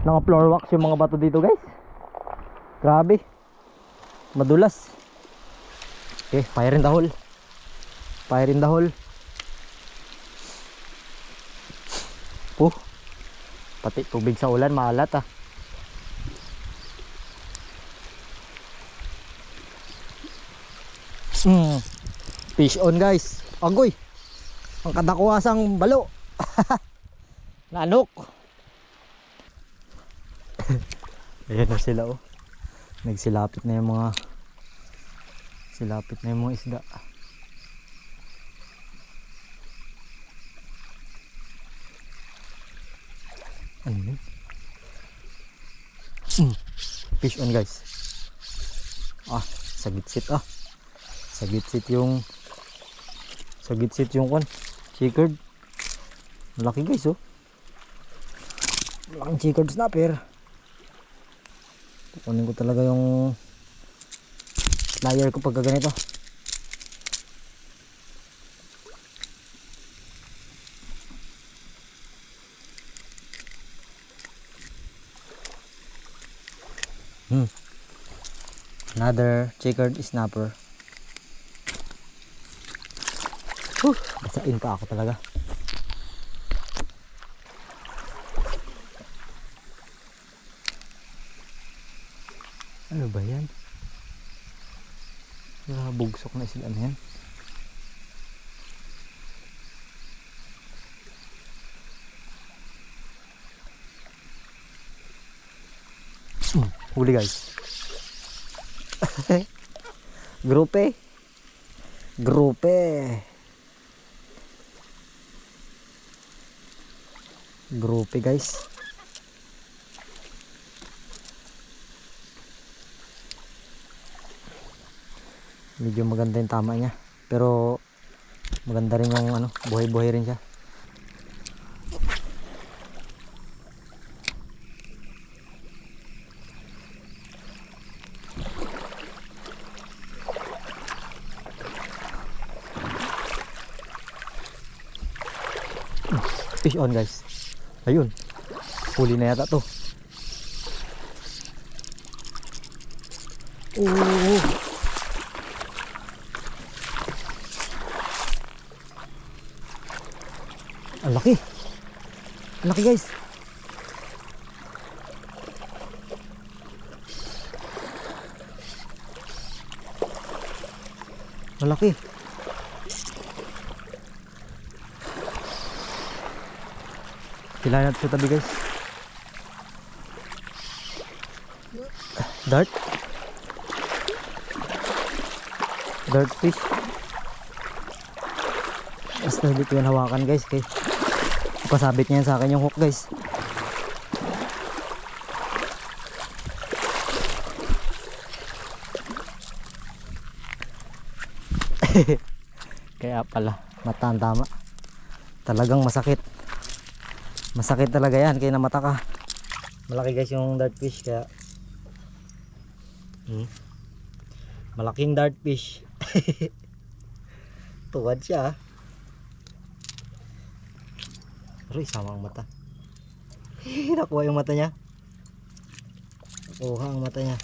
Naka floor wax yung mga bato dito guys. Grabe. Madulas. Okay, fire in the hole. Fire in the hole. Pati tubig sa ulan, maalat ah. Fish on guys. Agoy. Ang kadakuwasang balo. Nanok. Ayan na sila oh. Nagsilapit na yung mga isda. Ano yun? Fish on guys. Sa gitsit ah. Sa gitsit yung chickered. Malaki guys oh. Malaking chickered snapper. Kukunin ko talaga yung flyer ko pagka ganito. Another chickered snapper. Basain pa ako talaga. Ano ba yan? Bugsok na sila na yan. Huli guys. Grupe guys. Medyo maganda yung tama niya, pero maganda rin yung ano, buhay-buhay rin siya. Fish on guys. Ayun, huli na yata to. Ang laki. Ang laki guys. Ang laki. Kailangan natin sa tabi guys. Dart fish. Basta hindi ko yan hawakan guys, kay pasabit niya yan sa akin yung hook guys. Kaya pala mataan tama. Talagang masakit. Masakit talaga yan kaya namata ka. Malaki guys yung dart fish kaya malaking dart fish. Tuwad siya. Pero isama ang mata. Nakuha yung mata niya. Nakuha ang mata niya.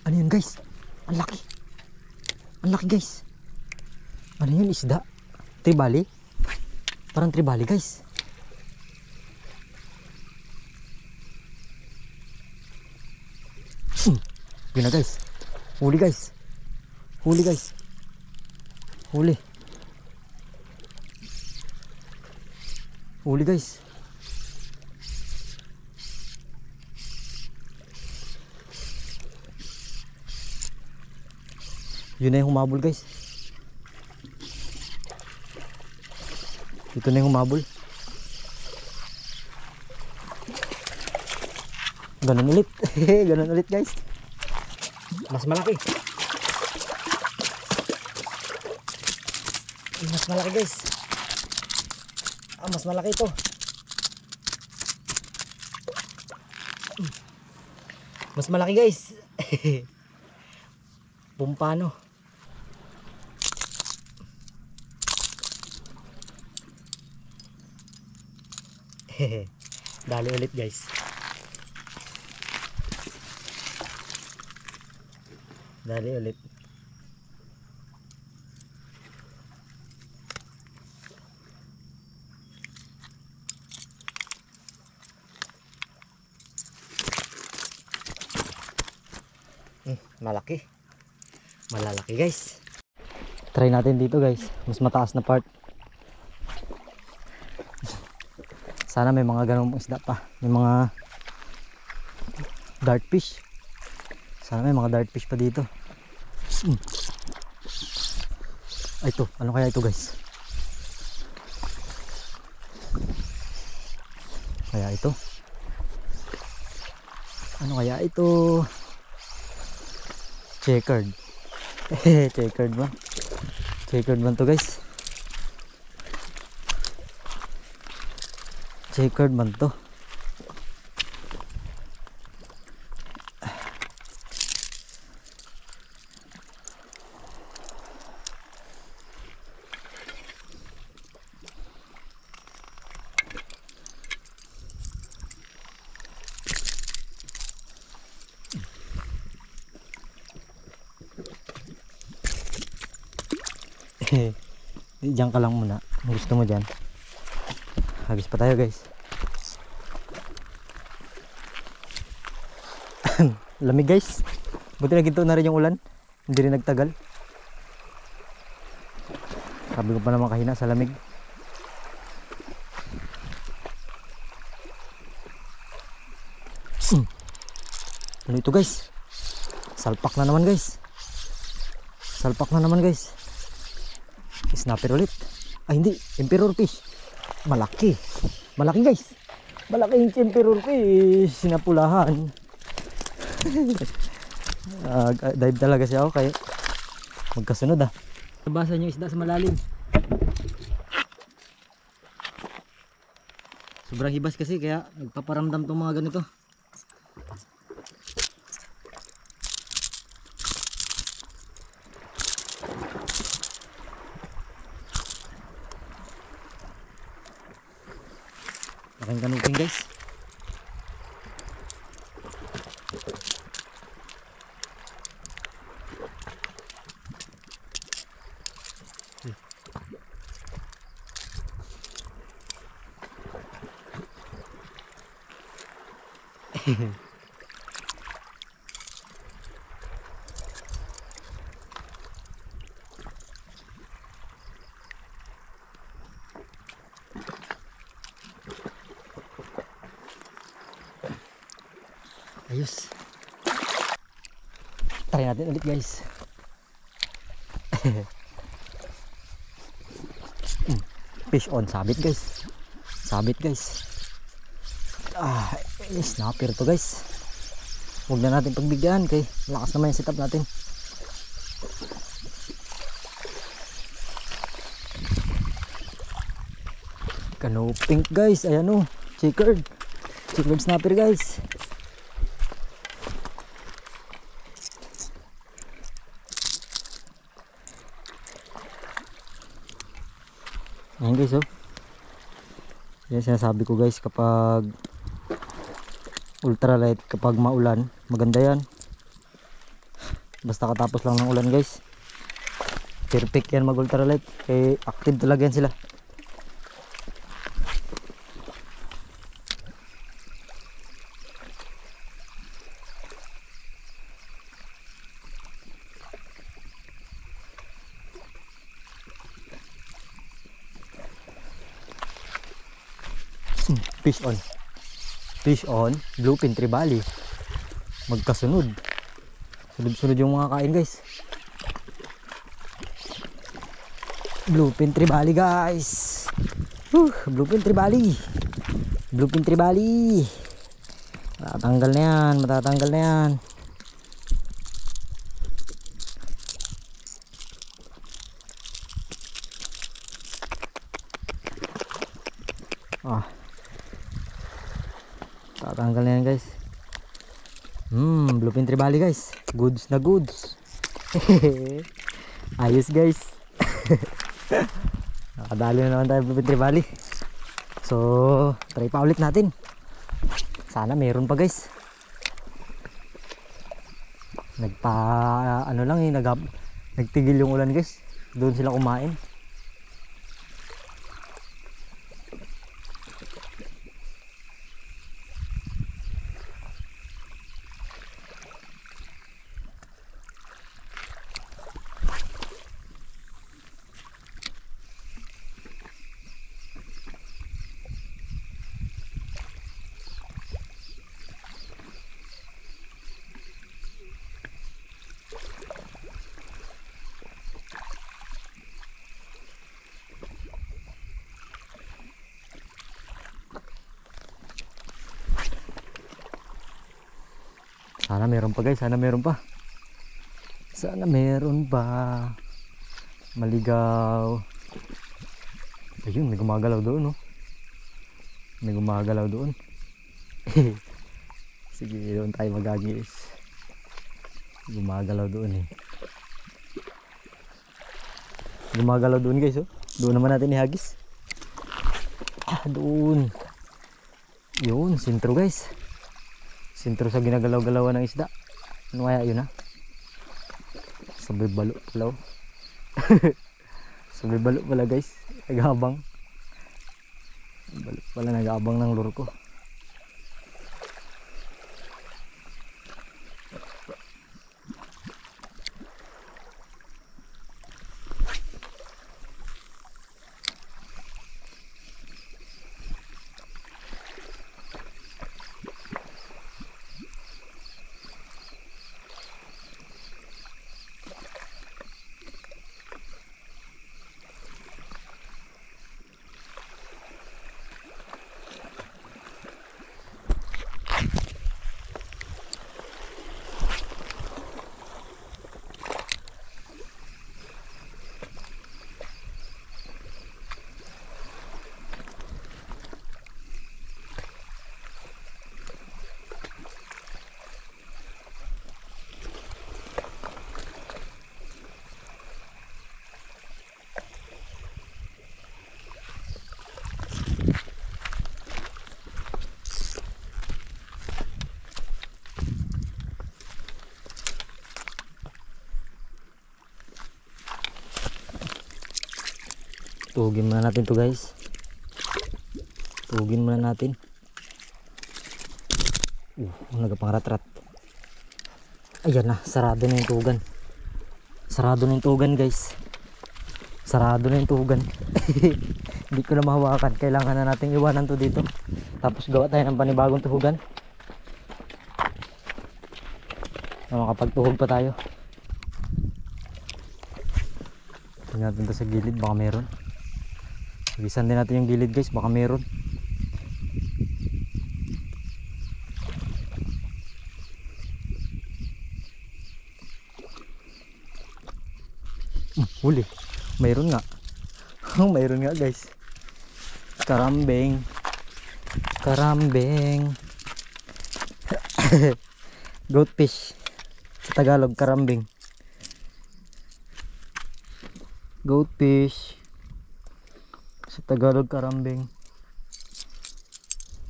Ano yun guys? Ang laki. Ang laki guys. Ano yun, isda? Tribali? Parang tribali guys. Yun na guys. Huli guys. Huli guys. Huli. Huli guys. Yun na yung humabol guys. Ito na yung humabol. Ganun ulit. Ganun ulit guys. Mas malaki. Mas malaki guys. Mas malaki ito. Mas malaki guys. Pumpano. Dali ulit guys. Dali ulit. Malaki. Malalaki guys. Try natin dito guys. Mas mataas na part. Sana may mga ganong isda pa. May mga dart fish. Sana may mga dart fish pa dito. Ay ito. Ano kaya ito guys? Kaya ito? Ano kaya ito? Checkered. Checkered ba? Checkered man to guys. Checkered man to. Diyan ka lang muna. Kung gusto mo dyan. Hagis pa tayo guys. Lamig guys. Buti na ginto na rin yung ulan. Hindi rin nagtagal. Sabi ko pa naman kahina sa lamig. Ano ito guys? Salpak na naman guys. Salpak na naman guys. Snapper ulit. Ay hindi, emperor fish. Malaki. Malaki guys. Malaking emperor fish. Sinapulahan. Dive talaga siya ako kaya magkasunod ah. Nabasan yung isda sa malalim. Sobrang hibas kasi kaya nagpaparamdam tong mga ganito. Maraming kanuping guys. Ayos. Try natin ulit guys. Fish on, sabit guys. Sabit guys. Snapper to guys. Huwag na natin pagbigyan kay lakas naman yung setup natin. Kanuping guys. Ayan o. Checkered. Checkered snapper guys. Ayan guys oh. Yan sinasabi ko guys, kapag ultralight, kapag maulan, maganda yan. Basta katapos lang ng ulan guys, perfect yan mag ultralight. Kaya active talaga yan sila. Fish on. Fish on, bluefin trevally. Magkasunod. Sunod-sunod yung mga kain guys. Bluefin trevally guys. Bluefin trevally. Bluefin trevally. Matatanggal na yan, matatanggal na yan. Ah, tatanggal na yan guys. Bluefin trevally guys. Goods na goods. Ayos guys. Nakadali na naman tayo bluefin trevally. So try pa ulit natin. Sana meron pa guys. Ano lang eh, nagtigil yung ulan guys. Doon sila kumain. Sana meron pa guys, sana meron pa. Sana meron pa. Maligaw. Ayun, may gumagalaw doon, no? May gumagalaw doon. Sige, doon tayo magagis. Gumagalaw doon eh. Gumagalaw doon guys, oh. Doon naman natin ihagis. Doon. Yun, sintro guys. Sintro sa ginagalaw-galawan ng isda. Ano kaya yun, ha? Sabay balo pala, oh. Sabay balo pala guys. Nagabang. Balo pala, nagabang ng lure ko. Tuhugin muna natin to guys. Tuhugin muna natin. Nagapangratrat. Ayan na, sarado na yung tuhugan. Sarado na yung tuhugan guys. Sarado na yung tuhugan. Hindi ko na mahawakan. Kailangan na natin iwanan to dito. Tapos gawa tayo ng panibagong tuhugan. Makapagtuhog pa tayo. Tingnan natin to sa gilid, baka meron. Gisan din natin yung gilid guys, baka meron. Huli. Mayroon nga. Mayroon nga guys. Karambing. Karambing. Goatfish. Sa Tagalog, karambing. Goatfish. Sa Tagalog, karambing.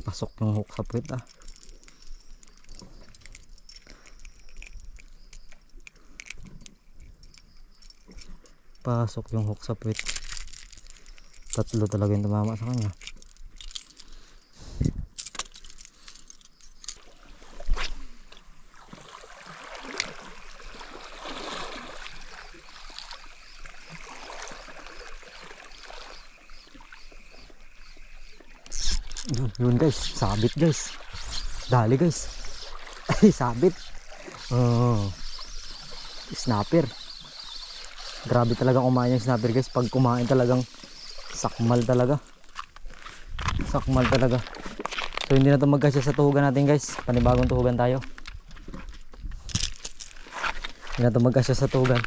Pasok yung hook sa puwit, ah. Pasok yung hook sa puwit. Tatlo talaga yung tumama sa kanya. Yun guys, sabit guys. Dali guys. Ay, sabit. Snapper. Grabe talaga kumain yung snapper guys. Pag kumain talagang sakmal talaga. Sakmal talaga. So hindi na ito magkasya sa tuhugan natin guys. Panibagong tuhugan tayo. Hindi na ito magkasya sa tuhugan.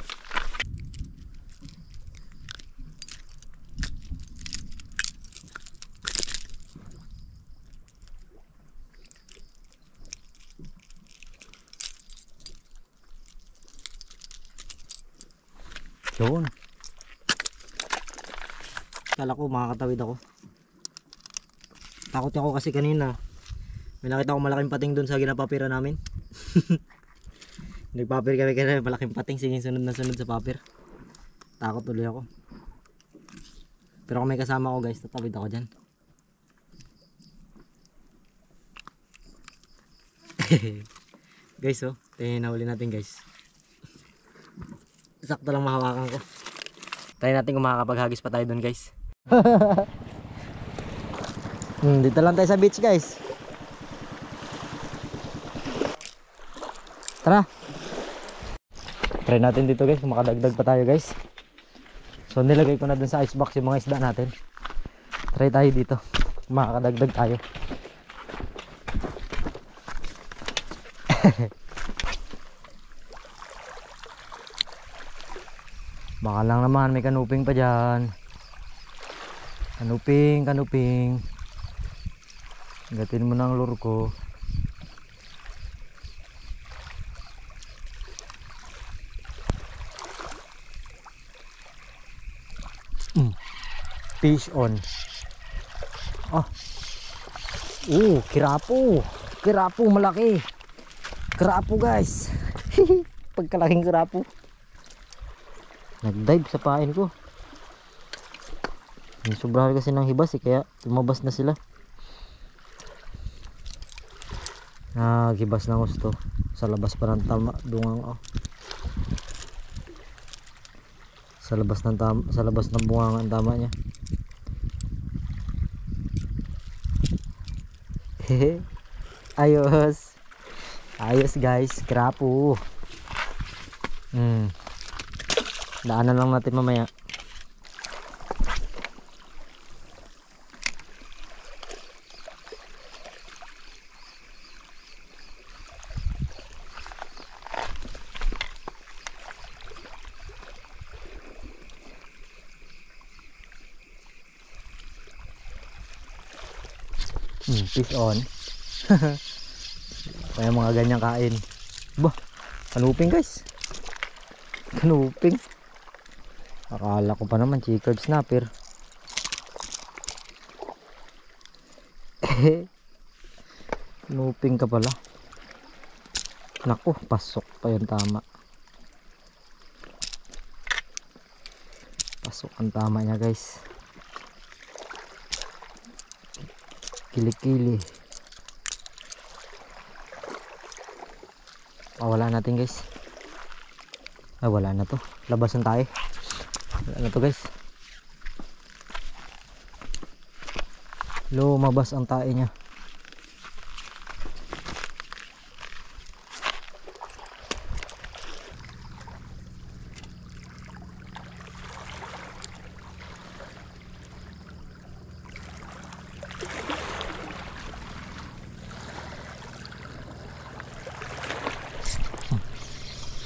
Doon. Kala ko makakatawid ako. Takot ako kasi kanina. May nakita ko malaking pating doon sa ginapapira namin. Nagpapir kami kanina, malaking pating. Sige, sunod na sunod sa papir. Takot tuloy ako. Pero kung may kasama ako guys, tatawid ako dyan. Guys oh, tinahuli natin guys. Sakto lang mahawakan ko. Try natin kung makakapaghagis pa tayo doon guys. Dito lang tayo sa beach guys. Tara. Try natin dito guys kung makadagdag pa tayo guys. So nilagay ko na dun sa icebox yung mga isda natin. Try tayo dito kung makakadagdag tayo. Baka lang naman may kanuping pa dyan. Kanuping. Gatin mo ng lure ko. Fish on. Kirapo malaki. Kirapo guys. Pagkalaking kirapo. Nag-dive sa pain ko. Sobrahan kasi ng hibas kaya lumabas na sila. Naghibas ng gusto. Sa labas pa ng tama. Dungang Sa labas ng bungang ang tama niya. Ayos guys, krapo. Daanan lang natin mamaya. Fish on. Kaya mga ganyang kain. Bah, kanuping guys. Kanuping. Akala ko pa naman checkered snapper. Kanuping ka pala. Naku, pasok pa yung tama. Pasok ang tama niya guys. Kili-kili. Wala natin guys. Ay wala na to. Labasan tayo. Wala na to guys. Lumabas ang tae niya.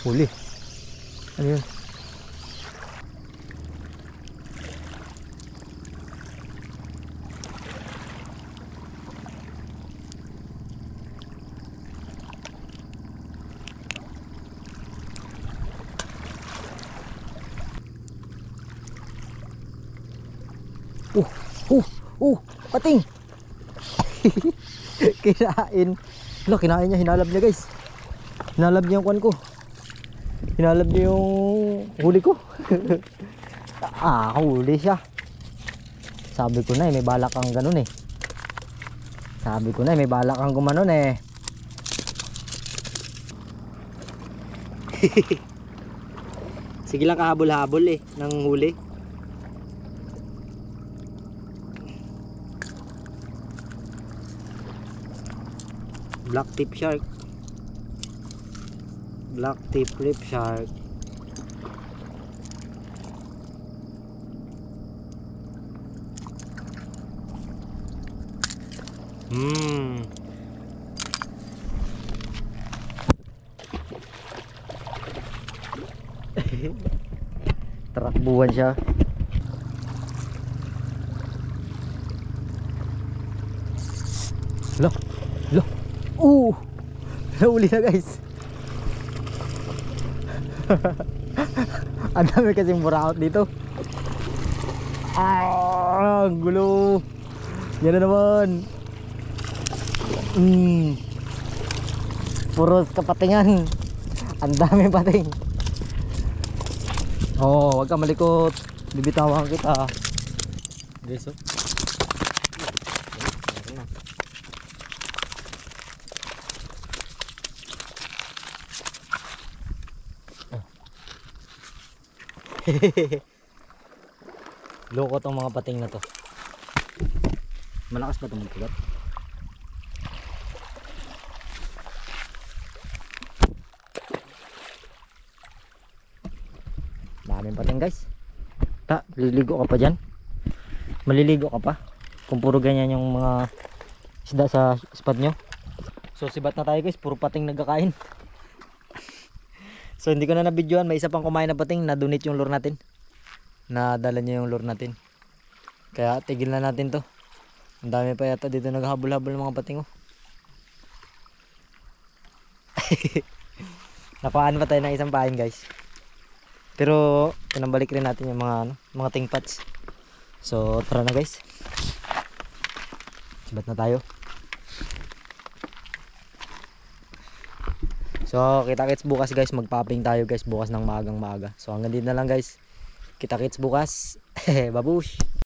Huli. Ano yun? Pating. Kinain. Wala, kinain niya, hinalab niya guys. Hinalab niya yung kwan ko. Hinalab niya yung huli ko. Huli siya. Sabi ko na may balak kang ganun eh. Sabi ko na may balak kang gumanon eh. Sige lang kahabol-habol eh ng huli. Black tip shark. Black tip lip shark. Tarakbuhan siya. Lo. Nahuli na guys. Ang dami kasing buraot dito. Ang gulo. Yan na naman. Puros kapatingan. Ang dami pating. Oh, wag ka malikot. Bibitawan kita. Guys, oh. Loko tong mga pating na to. Malakas ba itong magkulat? Daming pating guys. Liligo ka pa dyan. Maliligo ka pa kung puro ganyan yung mga isda sa spot nyo. So sibat na tayo guys, puro pating nagkakain. So hindi ko na nabidyoan, may isa pang kumain na pating, na-donate yung lure natin. Nadala niya yung lure natin. Kaya tigil na natin to. Ang dami pa yata dito naghahabol-habol ng mga pating, oh. Nakuhaan pa tayo ng isang pain guys. Pero pinambalik rin natin yung mga tingpats. So tara na guys. Sibat na tayo. So kita-kits bukas guys, magpaping tayo guys bukas ng maagang maaga. So hanggang dito na lang guys. Kita-kits bukas. Babush.